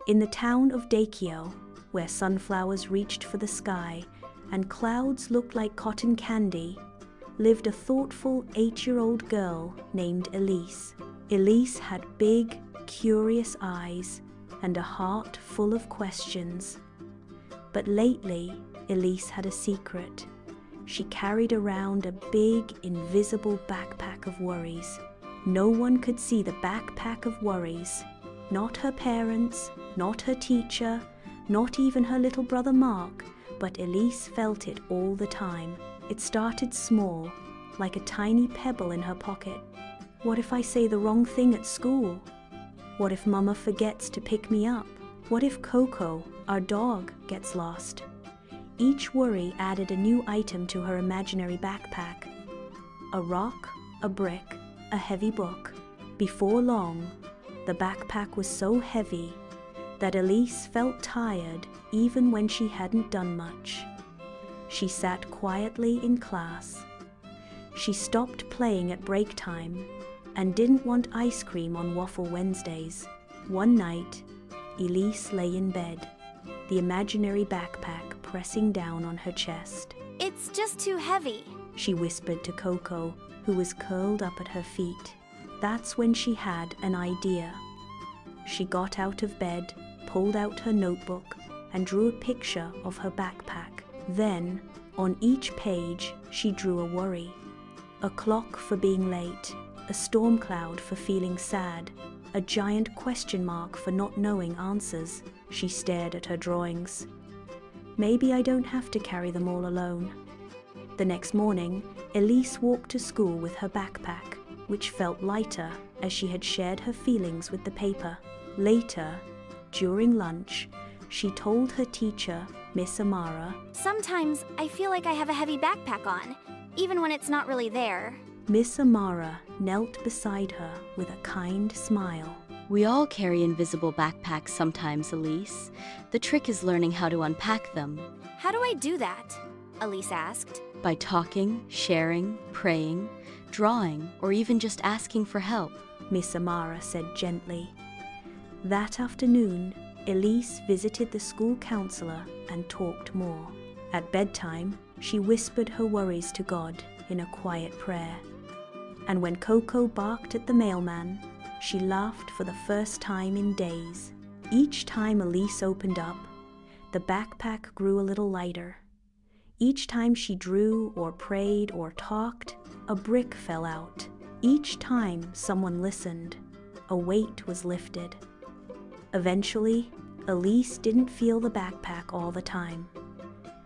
In the town of Daikyo, where sunflowers reached for the sky and clouds looked like cotton candy, lived a thoughtful 8-year-old girl named Elise. Elise had big, curious eyes and a heart full of questions. But lately, Elise had a secret. She carried around a big, invisible backpack of worries. No one could see the backpack of worries. Not her parents, not her teacher, not even her little brother Mark, but Elise felt it all the time. It started small, like a tiny pebble in her pocket. What if I say the wrong thing at school? What if Mama forgets to pick me up? What if Coco, our dog, gets lost? Each worry added a new item to her imaginary backpack. A rock, a brick, a heavy book. Before long, the backpack was so heavy that Elise felt tired even when she hadn't done much. She sat quietly in class. She stopped playing at break time and didn't want ice cream on Waffle Wednesdays. One night, Elise lay in bed, the imaginary backpack pressing down on her chest. It's just too heavy, she whispered to Coco, who was curled up at her feet. That's when she had an idea. She got out of bed, pulled out her notebook, and drew a picture of her backpack. Then, on each page, she drew a worry. A clock for being late, a storm cloud for feeling sad, a giant question mark for not knowing answers. She stared at her drawings. Maybe I don't have to carry them all alone. The next morning, Elise walked to school with her backpack, which felt lighter as she had shared her feelings with the paper. Later, during lunch, she told her teacher, Miss Amara, "Sometimes I feel like I have a heavy backpack on, even when it's not really there." Miss Amara knelt beside her with a kind smile. We all carry invisible backpacks sometimes, Elise. The trick is learning how to unpack them. How do I do that? Elise asked. By talking, sharing, praying, drawing, or even just asking for help, Miss Amara said gently. That afternoon, Elise visited the school counselor and talked more. At bedtime, she whispered her worries to God in a quiet prayer. And when Coco barked at the mailman, she laughed for the first time in days. Each time Elise opened up, the backpack grew a little lighter. Each time she drew or prayed or talked, a brick fell out. Each time someone listened, a weight was lifted. Eventually, Elise didn't feel the backpack all the time.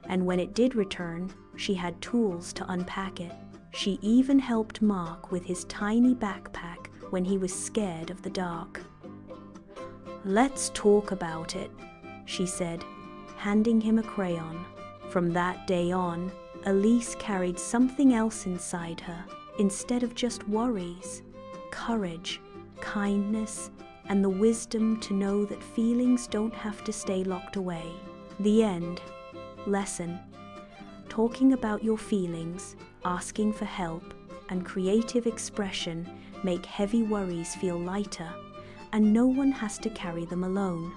And when it did return, she had tools to unpack it. She even helped Mark with his tiny backpack when he was scared of the dark. "Let's talk about it," she said, handing him a crayon. From that day on, Elise carried something else inside her. Instead of just worries, courage, kindness, and the wisdom to know that feelings don't have to stay locked away. The end. Lesson. Talking about your feelings, asking for help, and creative expression make heavy worries feel lighter, and no one has to carry them alone.